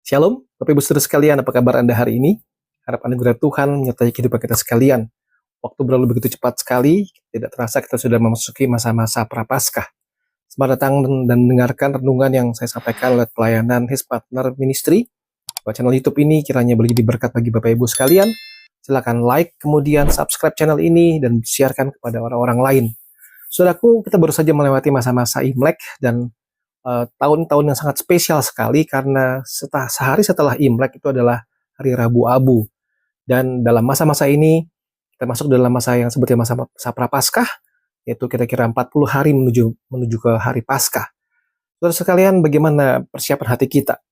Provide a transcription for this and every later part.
Shalom, Bapak Ibu Saudara sekalian, apa kabar Anda hari ini? Harap anugerah Tuhan menyertai kehidupan kita sekalian. Waktu berlalu begitu cepat sekali, tidak terasa kita sudah memasuki masa-masa Prapaskah. Selamat datang dan mendengarkan renungan yang saya sampaikan oleh pelayanan His Partner Ministry. Buat channel YouTube ini kiranya boleh jadi berkat bagi Bapak Ibu sekalian. Silakan like, kemudian subscribe channel ini dan siarkan kepada orang-orang lain. Saudaraku, kita baru saja melewati masa-masa Imlek dan tahun-tahun yang sangat spesial sekali karena sehari setelah Imlek itu adalah hari Rabu Abu. Dan dalam masa-masa ini kita masuk dalam masa yang sebutnya masa Prapaskah, yaitu kira-kira 40 hari menuju ke hari Paskah. Saudara sekalian, bagaimana persiapan hati kita?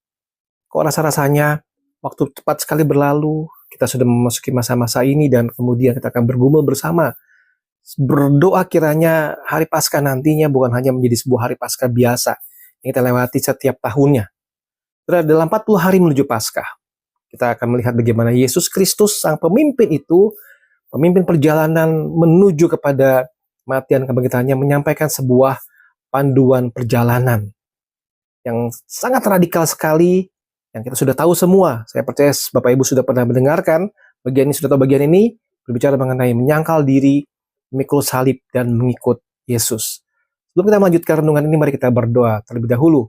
Kok rasa-rasanya waktu cepat sekali berlalu, kita sudah memasuki masa-masa ini dan kemudian kita akan bergumul bersama. Berdoa kiranya hari Paskah nantinya bukan hanya menjadi sebuah hari Paskah biasa yang kita lewati setiap tahunnya. Dalam 40 hari menuju Paskah, kita akan melihat bagaimana Yesus Kristus, sang pemimpin itu, pemimpin perjalanan menuju kepada kematian kebangkitannya, menyampaikan sebuah panduan perjalanan yang sangat radikal sekali, yang kita sudah tahu semua. Saya percaya Bapak Ibu sudah pernah mendengarkan, bagian ini sudah tahu bagian ini, berbicara mengenai menyangkal diri, memikul salib, dan mengikut Yesus. Sebelum kita melanjutkan renungan ini, mari kita berdoa terlebih dahulu.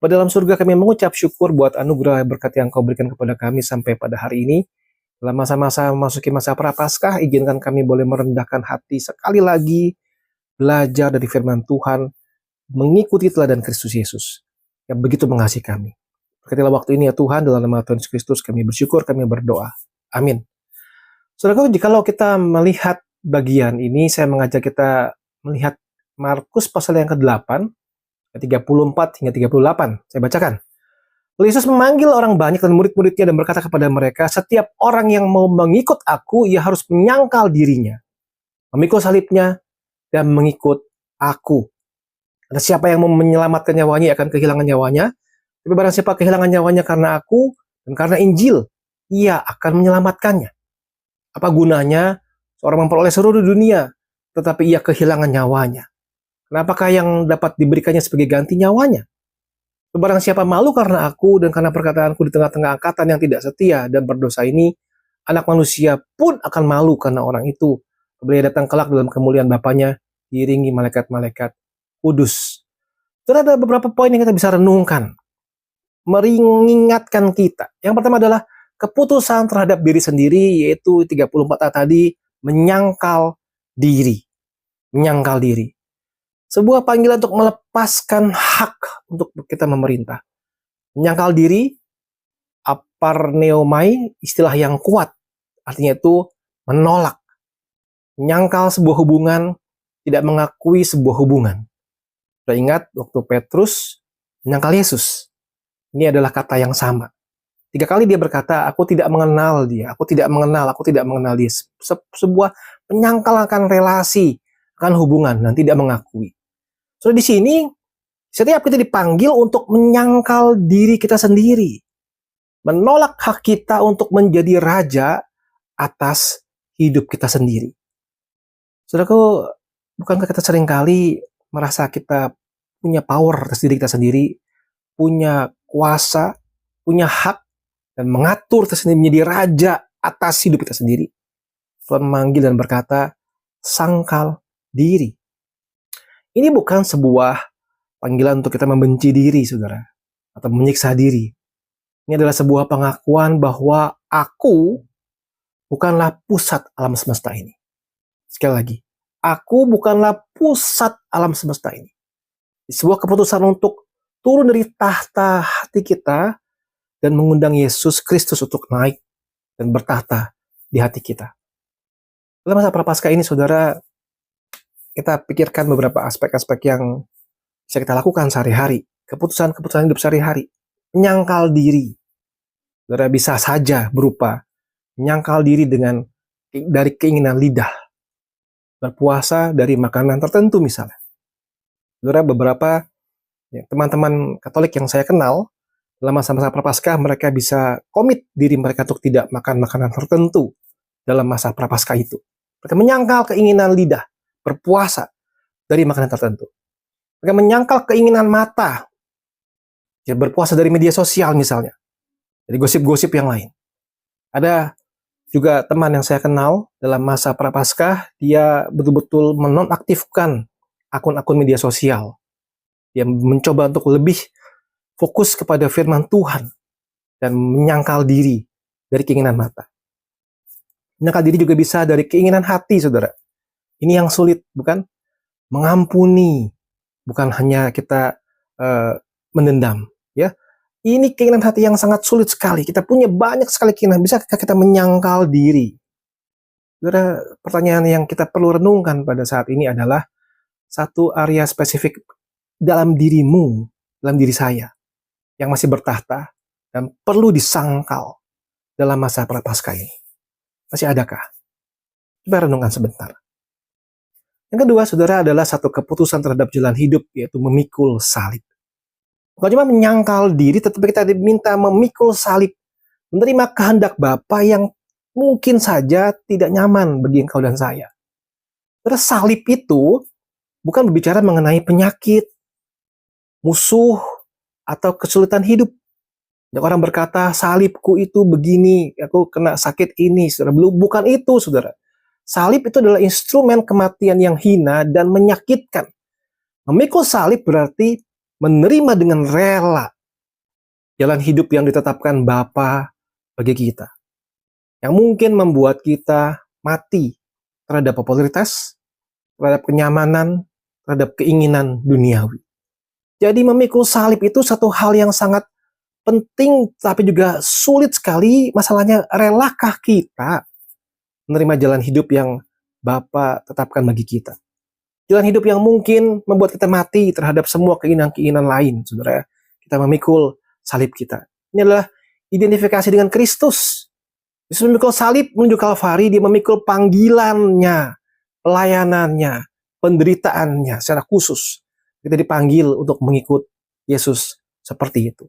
Pada dalam surga kami mengucap syukur buat anugerah berkat yang kau berikan kepada kami sampai pada hari ini. Dalam masa-masa memasuki masa Prapaskah, izinkan kami boleh merendahkan hati sekali lagi, belajar dari firman Tuhan, mengikuti teladan Kristus Yesus yang begitu mengasihi kami. Berkatilah waktu ini ya Tuhan, dalam nama Tuhan Yesus Kristus kami bersyukur, kami berdoa. Amin. Saudara, jikalau kita melihat bagian ini, saya mengajak kita melihat Markus pasal yang ke-8, 34 hingga 38. Saya bacakan. Lalu Yesus memanggil orang banyak dan murid-muridnya dan berkata kepada mereka, setiap orang yang mau mengikut aku, ia harus menyangkal dirinya, memikul salibnya, dan mengikut aku. Ada siapa yang mau menyelamatkan nyawanya, akan kehilangan nyawanya. Tapi barang siapa kehilangan nyawanya karena aku, dan karena Injil, ia akan menyelamatkannya. Apa gunanya seorang memperoleh seluruh dunia, tetapi ia kehilangan nyawanya? Kenapakah yang dapat diberikannya sebagai ganti nyawanya? Barang siapa malu karena aku dan karena perkataanku di tengah-tengah angkatan yang tidak setia dan berdosa ini, anak manusia pun akan malu karena orang itu. Beliau datang kelak dalam kemuliaan Bapanya, diiringi malaikat-malaikat kudus. Terus ada beberapa poin yang kita bisa renungkan, mengingatkan kita. Yang pertama adalah keputusan terhadap diri sendiri, yaitu 34A tadi, menyangkal diri. Menyangkal diri. Sebuah panggilan untuk melepaskan hak untuk kita memerintah. Menyangkal diri, aparneomai, istilah yang kuat. Artinya itu menolak. Menyangkal sebuah hubungan, tidak mengakui sebuah hubungan. Sudah ingat waktu Petrus menyangkal Yesus. Ini adalah kata yang sama. 3 kali dia berkata, aku tidak mengenal dia, aku tidak mengenal dia. Sebuah penyangkal akan relasi, akan hubungan, dan tidak mengakui. So di sini, setiap kita dipanggil untuk menyangkal diri kita sendiri. Menolak hak kita untuk menjadi raja atas hidup kita sendiri. Saudaraku, bukankah kita seringkali merasa kita punya power atas diri kita sendiri, punya kuasa, punya hak, dan mengatur kita sendiri menjadi raja atas hidup kita sendiri? Tuhan memanggil dan berkata, sangkal diri. Ini bukan sebuah panggilan untuk kita membenci diri, saudara, atau menyiksa diri. Ini adalah sebuah pengakuan bahwa aku bukanlah pusat alam semesta ini. Sekali lagi, aku bukanlah pusat alam semesta ini. Sebuah keputusan untuk turun dari tahta hati kita dan mengundang Yesus Kristus untuk naik dan bertahta di hati kita. Dalam masa Prapaskah ini, saudara, kita pikirkan beberapa aspek-aspek yang bisa kita lakukan sehari-hari. Keputusan-keputusan hidup sehari-hari. Menyangkal diri. Saudara, bisa saja berupa menyangkal diri dari keinginan lidah. Berpuasa dari makanan tertentu misalnya. Saudara, beberapa teman-teman Katolik yang saya kenal, dalam masa-masa Prapaskah mereka bisa komit diri mereka untuk tidak makan makanan tertentu dalam masa Prapaskah itu. Mereka menyangkal keinginan lidah, berpuasa dari makanan tertentu. Mereka menyangkal keinginan mata, berpuasa dari media sosial misalnya. dari gosip-gosip yang lain. Ada juga teman yang saya kenal dalam masa Prapaskah, dia betul-betul menonaktifkan akun-akun media sosial. Dia mencoba untuk lebih fokus kepada firman Tuhan dan menyangkal diri dari keinginan mata. Menyangkal diri juga bisa dari keinginan hati, saudara. Ini yang sulit, bukan? Mengampuni, bukan hanya kita mendendam, ya. Ini keinginan hati yang sangat sulit sekali. Kita punya banyak sekali keinginan. Bisa kita menyangkal diri? Saudara, pertanyaan yang kita perlu renungkan pada saat ini adalah satu area spesifik dalam dirimu, dalam diri saya, yang masih bertahta dan perlu disangkal dalam masa Prapaskah ini. Masih adakah? Coba renungkan sebentar. Yang kedua, saudara, adalah satu keputusan terhadap jalan hidup, yaitu memikul salib. Bukan cuma menyangkal diri, tetapi kita diminta memikul salib, menerima kehendak Bapa yang mungkin saja tidak nyaman bagi engkau dan saya. Terus salib itu bukan berbicara mengenai penyakit, musuh, atau kesulitan hidup. Banyak orang berkata, salibku itu begini, aku kena sakit ini. Saudara, bukan itu, saudara. Salib itu adalah instrumen kematian yang hina dan menyakitkan. Memikul salib berarti menerima dengan rela jalan hidup yang ditetapkan Bapa bagi kita. Yang mungkin membuat kita mati terhadap popularitas, terhadap kenyamanan, terhadap keinginan duniawi. Jadi memikul salib itu satu hal yang sangat penting, tapi juga sulit sekali. Masalahnya, relakah kita menerima jalan hidup yang Bapa tetapkan bagi kita? Jalan hidup yang mungkin membuat kita mati terhadap semua keinginan-keinginan lain, saudara. Kita memikul salib kita. Ini adalah identifikasi dengan Kristus. Yesus memikul salib menuju Kalvari, dia memikul panggilannya, pelayanannya, penderitaannya secara khusus. Kita dipanggil untuk mengikut Yesus seperti itu.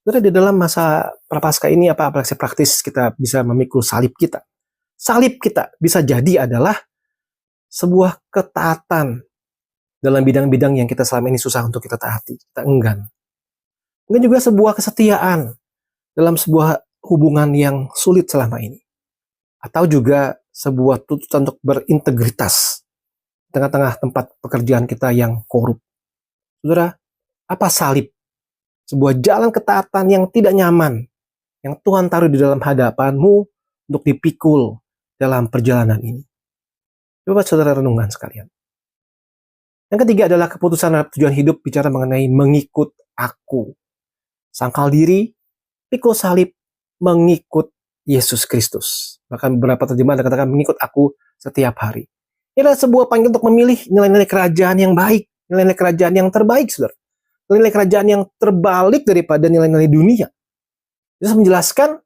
Saudara, di dalam masa Prapaskah ini apa aplikasi praktis kita bisa memikul salib kita? Salib kita bisa jadi adalah sebuah ketaatan dalam bidang-bidang yang kita selama ini susah untuk kita taati, kita enggan. Mungkin juga sebuah kesetiaan dalam sebuah hubungan yang sulit selama ini. Atau juga sebuah tuntutan untuk berintegritas di tengah-tengah tempat pekerjaan kita yang korup. Saudara, apa salib? Sebuah jalan ketaatan yang tidak nyaman, yang Tuhan taruh di dalam hadapanmu untuk dipikul dalam perjalanan ini. Coba saudara renungkan sekalian. Yang ketiga adalah keputusan terhadap tujuan hidup, bicara mengenai mengikut aku. Sangkal diri, pikul salib, mengikut Yesus Kristus. Bahkan beberapa terjemahan ada katakan mengikut aku setiap hari. Ini adalah sebuah panggilan untuk memilih nilai-nilai kerajaan yang baik, nilai-nilai kerajaan yang terbaik, saudara. Nilai-nilai kerajaan yang terbalik daripada nilai-nilai dunia. Yesus menjelaskan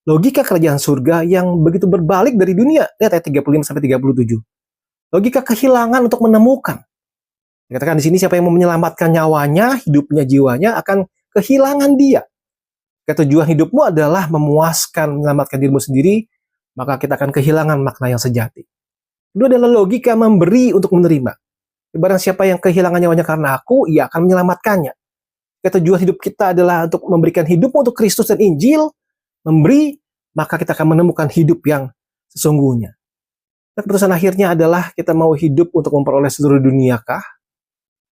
logika kerajaan surga yang begitu berbalik dari dunia. Lihat ayat 35-37. Logika kehilangan untuk menemukan. Dikatakan di sini, siapa yang mau menyelamatkan nyawanya, hidupnya, jiwanya akan kehilangan dia. Tujuan hidupmu adalah memuaskan, menyelamatkan dirimu sendiri, maka kita akan kehilangan makna yang sejati. Itu adalah logika memberi untuk menerima. Barang siapa yang kehilangan nyawanya karena aku, ia akan menyelamatkannya. Tujuan hidup kita adalah untuk memberikan hidupmu untuk Kristus dan Injil, memberi, maka kita akan menemukan hidup yang sesungguhnya. Dan keputusan akhirnya adalah kita mau hidup untuk memperoleh seluruh dunia kah?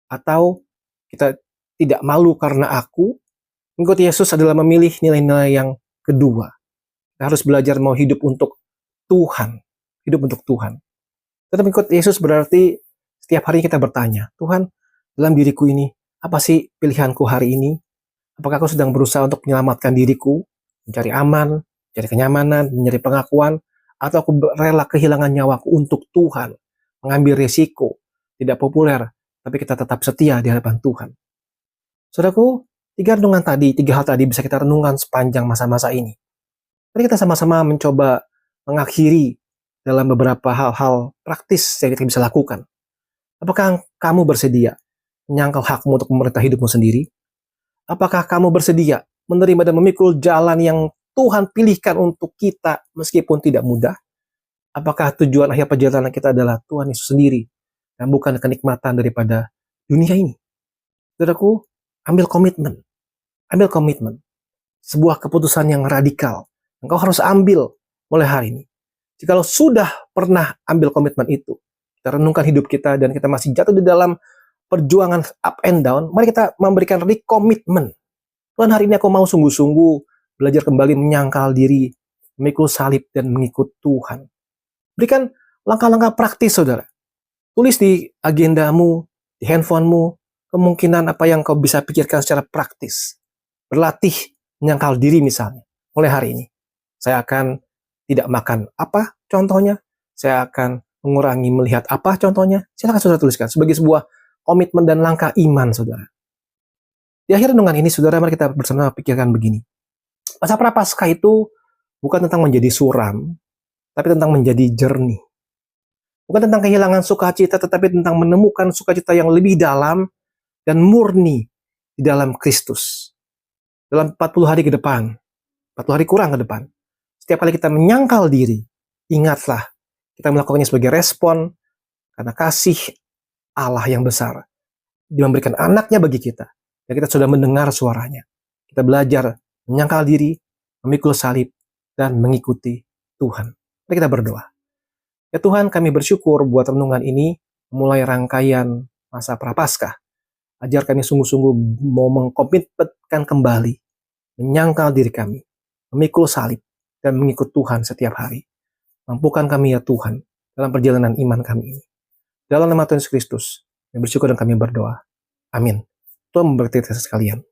Atau kita tidak malu karena aku? Mengikut Yesus adalah memilih nilai-nilai yang kedua. Kita harus belajar mau hidup untuk Tuhan. Hidup untuk Tuhan. Tetap mengikut Yesus berarti setiap hari kita bertanya, Tuhan, dalam diriku ini, apa sih pilihanku hari ini? Apakah aku sedang berusaha untuk menyelamatkan diriku, mencari aman, mencari kenyamanan, mencari pengakuan, atau aku rela kehilangan nyawaku untuk Tuhan, mengambil risiko, tidak populer, tapi kita tetap setia di hadapan Tuhan. Saudaraku, tiga hal tadi bisa kita renungkan sepanjang masa-masa ini. Mari kita sama-sama mencoba mengakhiri dalam beberapa hal-hal praktis yang kita bisa lakukan. Apakah kamu bersedia menyangkal hakmu untuk memerintah hidupmu sendiri? Apakah kamu bersedia menerima dan memikul jalan yang Tuhan pilihkan untuk kita meskipun tidak mudah? Apakah tujuan akhir perjalanan kita adalah Tuhan Yesus sendiri dan bukan kenikmatan daripada dunia ini? Saudaraku, ambil komitmen. sebuah keputusan yang radikal. Engkau harus ambil mulai hari ini. Jikalau sudah pernah ambil komitmen itu, kita renungkan hidup kita dan kita masih jatuh di dalam perjuangan up and down, mari kita memberikan recommitment. Tuhan, hari ini aku mau sungguh-sungguh belajar kembali menyangkal diri, memikul salib dan mengikut Tuhan. Berikan langkah-langkah praktis, saudara. Tulis di agendamu, di handphonemu, kemungkinan apa yang kau bisa pikirkan secara praktis. Berlatih menyangkal diri misalnya. Mulai hari ini, saya akan tidak makan apa contohnya. Saya akan mengurangi melihat apa contohnya. Silakan saudara tuliskan sebagai sebuah komitmen dan langkah iman, saudara. Di akhir renungan ini, saudara, mari kita bersama pikirkan begini. Masa Prapaskah itu bukan tentang menjadi suram, tapi tentang menjadi jernih. Bukan tentang kehilangan sukacita, tetapi tentang menemukan sukacita yang lebih dalam dan murni di dalam Kristus. Dalam 40 hari ke depan, 40 hari kurang ke depan, setiap kali kita menyangkal diri, ingatlah, kita melakukannya sebagai respon karena kasih Allah yang besar. Dia memberikan anaknya bagi kita. Dan kita sudah mendengar suaranya. Kita belajar menyangkal diri, memikul salib, dan mengikuti Tuhan. Mari kita berdoa. Ya Tuhan, kami bersyukur buat renungan ini, memulai rangkaian masa Prapaskah. Ajar kami sungguh-sungguh mau mengkomitmen kembali, menyangkal diri kami, memikul salib, dan mengikut Tuhan setiap hari. Mampukan kami ya Tuhan, dalam perjalanan iman kami ini. Dalam nama Tuhan Yesus Kristus, kami bersyukur dan kami berdoa. Amin. Tuhan memberkati kita sekalian.